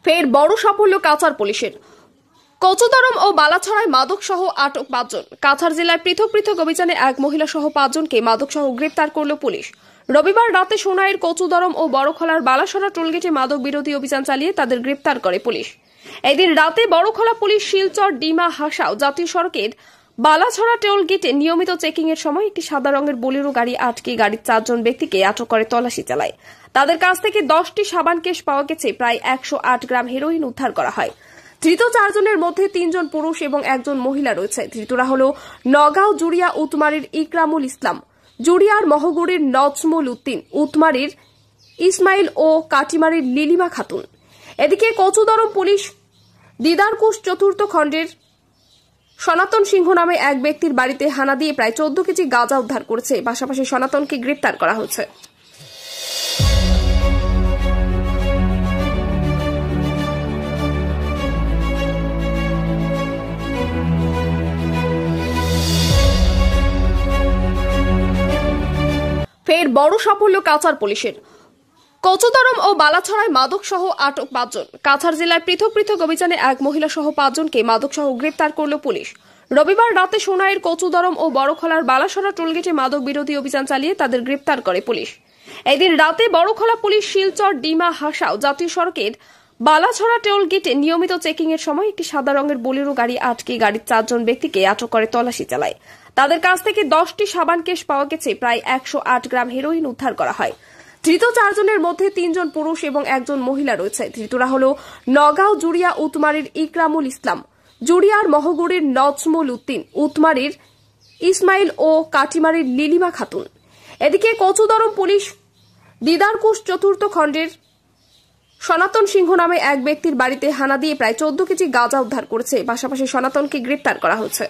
ফের বড় সাফল্য কাছাড় পুলিশের। কচুদরম ও বালাছড়ায় মাদক সহ আটক 5 জন। কাছাড় জেলায় পৃথক পৃথক অভিযানে এক মহিলা সহ 5 জনকে মাদক সহ গ্রেপ্তার করল পুলিশ। রবিবার রাতে সোনাইয়ের কচুদরম ও বড়খলার বালাছড়া টোলগেটে মাদক বিরোধী অভিযান চালিয়ে তাদের গ্রেপ্তার করে পুলিশ। এদিন রাতে বড়খলা পুলিশ শিলচর ডিমা হাসাও জাতীয় সড়কের বালাছড়া টোলগেটে নিয়মিত চেকিং এর সময় একটি সাদা রঙের বোলেরো গাড়ি আটকে গাড়ির 4 জন ব্যক্তিকে আটক করে তল্লাশি চালায়। তাদের কাছ থেকে 10টি সাবান কেস পাওয়া গেছে, প্রায় 108 গ্রাম হেরোইন উদ্ধার করা হয়। ধৃত 4 জনের মধ্যে 3 জন পুরুষ এবং 1 জন মহিলা রয়েছে। ধৃতরা হল নগাঁও জুড়িয়া উতমারির ইকরামুল ইসলাম, জুড়িয়ার মহগুড়ির নজমুল উদ্দিন, উতমারির ইসমাইল ও কাটিমারির লিলিমা খাতুন। এদিকে কচুদরম পুলিশ দিদারকুশ 4th খণ্ডের সনাতন সিংহ নামে এক ব্যক্তির বাড়িতে হানা দিয়ে প্রায় 14 কেজি গাঁজা উদ্ধার করেছে। পাশাপাশি সনাতনকে গ্রেপ্তার করা হয়েছে। ফের বড় সাফল্য কাছাড় পুলিশের। কচুদরম ও বালাছড়ায় মাদক সহ আটক 5 জন। কাছাড় জেলায় পৃথক পৃথক অভিযানে এক মহিলা সহ 5 জনকে মাদক সহ গ্রেপ্তার করল পুলিশ। রবিবার রাতে সোনাইয়ের কচুদরম ও বড়খলার বালাছড়া টোলগেটে মাদক বিরোধী অভিযান চালিয়ে তাদের গ্রেপ্তার করে পুলিশ। এদিন রাতে বড়খলা পুলিশ শিলচর ডিমা হাসাও জাতীয় সড়কের বালাছড়া টোলগেটে নিয়মিত চেকিং এর সময় একটি সাদা রঙের বোলেরো গাড়ি আটকে গাড়ির 4 জন ব্যক্তিকে আটক করে তল্লাশি চালায়। তাদের কাছ থেকে 10টি সাবান কেস পাওয়া গেছে, প্রায় 108 গ্রাম হেরোইন উদ্ধার করা হয়। ধৃত 4 জনের মধ্যে 3 জন পুরুষ এবং 1 জন মহিলা রয়েছে। ধৃতরা হল নগাঁও জুড়িয়া উতমারির ইকরামুল ইসলাম, জুড়িয়ার মহগুড়ির নজমুল উদ্দিন, উতমারির ইসমাইল ও কাটিমারির লিলিমা খাতুন। এদিকে কচুদরম পুলিশ দিদারকুশ 4th খণ্ডের সনাতন সিংহ নামে এক ব্যক্তির বাড়িতে হানা দিয়ে প্রায় 14 কেজি গাঁজা উদ্ধার করেছে। পাশাপাশি সনাতনকে গ্রেপ্তার করা হয়েছে।